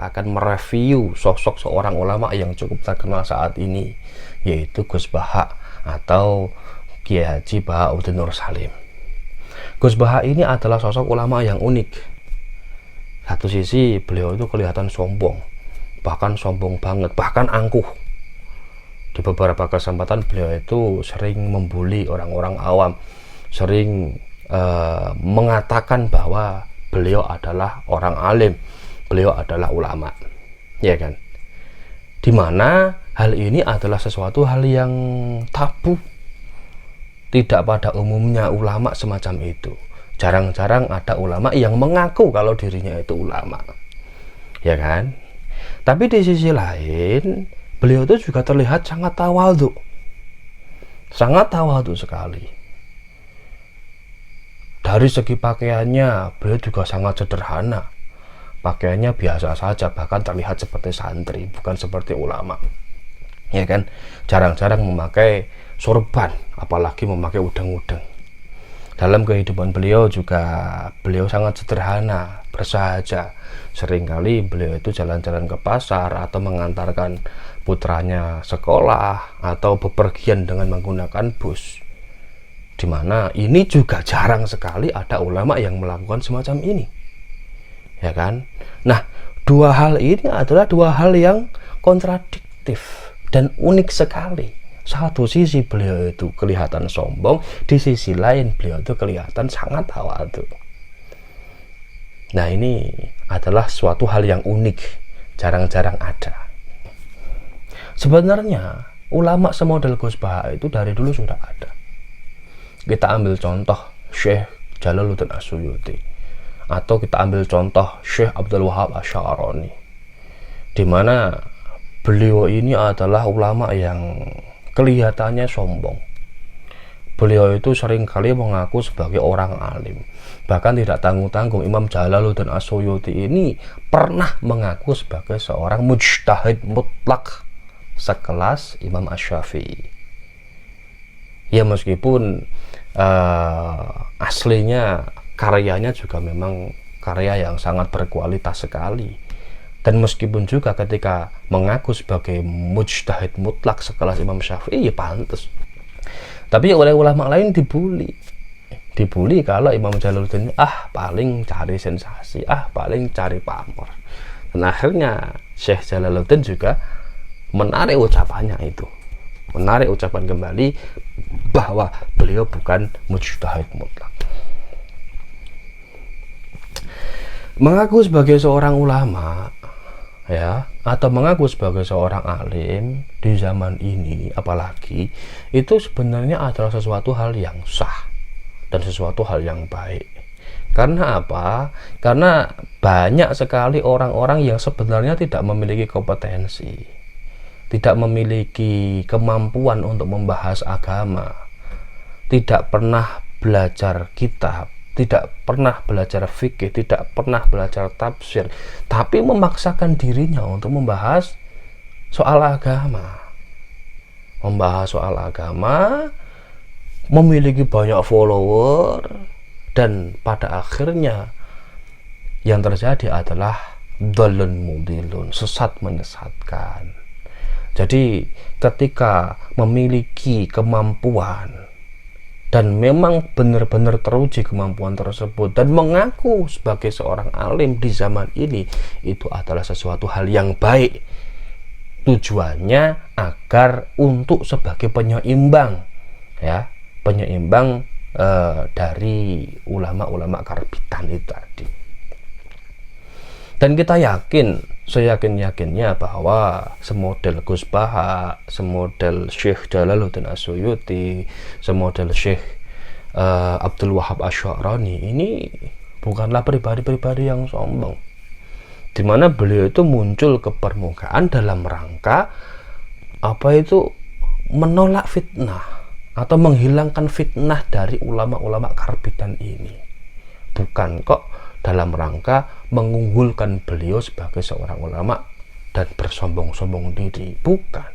akan mereview sosok seorang ulama yang cukup terkenal saat ini, yaitu Gus Baha atau Kiai Haji Bahauddin Nur Salim. Gus Baha ini adalah sosok ulama yang unik. Satu sisi beliau itu kelihatan sombong, bahkan sombong banget, bahkan angkuh. Di beberapa kesempatan beliau itu sering membuli orang-orang awam, sering mengatakan bahwa beliau adalah orang alim, beliau adalah ulama, ya kan? Dimana hal ini adalah sesuatu hal yang tabu. Tidak pada umumnya ulama semacam itu. Jarang-jarang ada ulama yang mengaku kalau dirinya itu ulama, ya kan? Tapi di sisi lain, beliau itu juga terlihat sangat tawadhu sekali. Dari segi pakaiannya, beliau juga sangat sederhana. Pakaiannya biasa saja, bahkan terlihat seperti santri, bukan seperti ulama, ya kan? Jarang-jarang memakai sorban, apalagi memakai udeng-udeng. Dalam kehidupan beliau juga beliau sangat sederhana, bersahaja. Seringkali beliau itu jalan-jalan ke pasar atau mengantarkan putranya sekolah atau bepergian dengan menggunakan bus. Dimana ini juga jarang sekali ada ulama yang melakukan semacam ini, ya kan? Nah, dua hal ini adalah dua hal yang kontradiktif dan unik sekali. Satu sisi beliau itu kelihatan sombong, di sisi lain beliau itu kelihatan sangat tawadhu. Nah, ini adalah suatu hal yang unik, jarang-jarang ada. Sebenarnya ulama semodel Gus Baha itu dari dulu sudah ada. Kita ambil contoh Syekh Jalaluddin As-Suyuti, atau kita ambil contoh Syekh Abdul Wahab Asy-Sya'rani, di mana beliau ini adalah ulama yang kelihatannya sombong. Beliau itu seringkali mengaku sebagai orang alim. Bahkan tidak tanggung-tanggung Imam Jalaluddin As-Suyuti ini pernah mengaku sebagai seorang mujtahid mutlak sekelas Imam Asy-Syafi'i. Ya, meskipun aslinya karyanya juga memang karya yang sangat berkualitas sekali. Dan meskipun juga ketika mengaku sebagai mujtahid mutlak sekelas Imam Syafi'i, ya pantas. Tapi oleh ulama lain dibully kalau Imam Jalaluddin paling cari sensasi, paling cari pamor. Dan akhirnya Syekh Jalaluddin juga menarik ucapannya itu, menarik ucapan kembali bahwa beliau bukan mujtahid mutlak. Mengaku sebagai seorang ulama, ya, atau mengaku sebagai seorang alim di zaman ini apalagi, itu sebenarnya adalah sesuatu hal yang sah dan sesuatu hal yang baik. Karena apa? Karena banyak sekali orang-orang yang sebenarnya tidak memiliki kompetensi, tidak memiliki kemampuan untuk membahas agama, tidak pernah belajar kitab, tidak pernah belajar fikih, tidak pernah belajar tafsir, tapi memaksakan dirinya untuk membahas soal agama. Memiliki banyak follower, dan pada akhirnya yang terjadi adalah dhalun mudilun, sesat menyesatkan. Jadi ketika memiliki kemampuan dan memang benar-benar teruji kemampuan tersebut dan mengaku sebagai seorang alim di zaman ini, itu adalah sesuatu hal yang baik. Tujuannya agar untuk sebagai penyeimbang, ya, penyeimbang dari ulama-ulama karbitan itu tadi. Dan kita yakin, seyakin-yakinnya bahwa semodel Gus Baha, semodel Syekh Jalaluddin As-Suyuti, semodel Syekh Abdul Wahab Asy-Sya'rani ini bukanlah pribadi-pribadi yang sombong, di mana beliau itu muncul ke permukaan dalam rangka menolak fitnah atau menghilangkan fitnah dari ulama-ulama karbitan ini, bukan kok dalam rangka mengunggulkan beliau sebagai seorang ulama dan bersombong-sombong diri, bukan.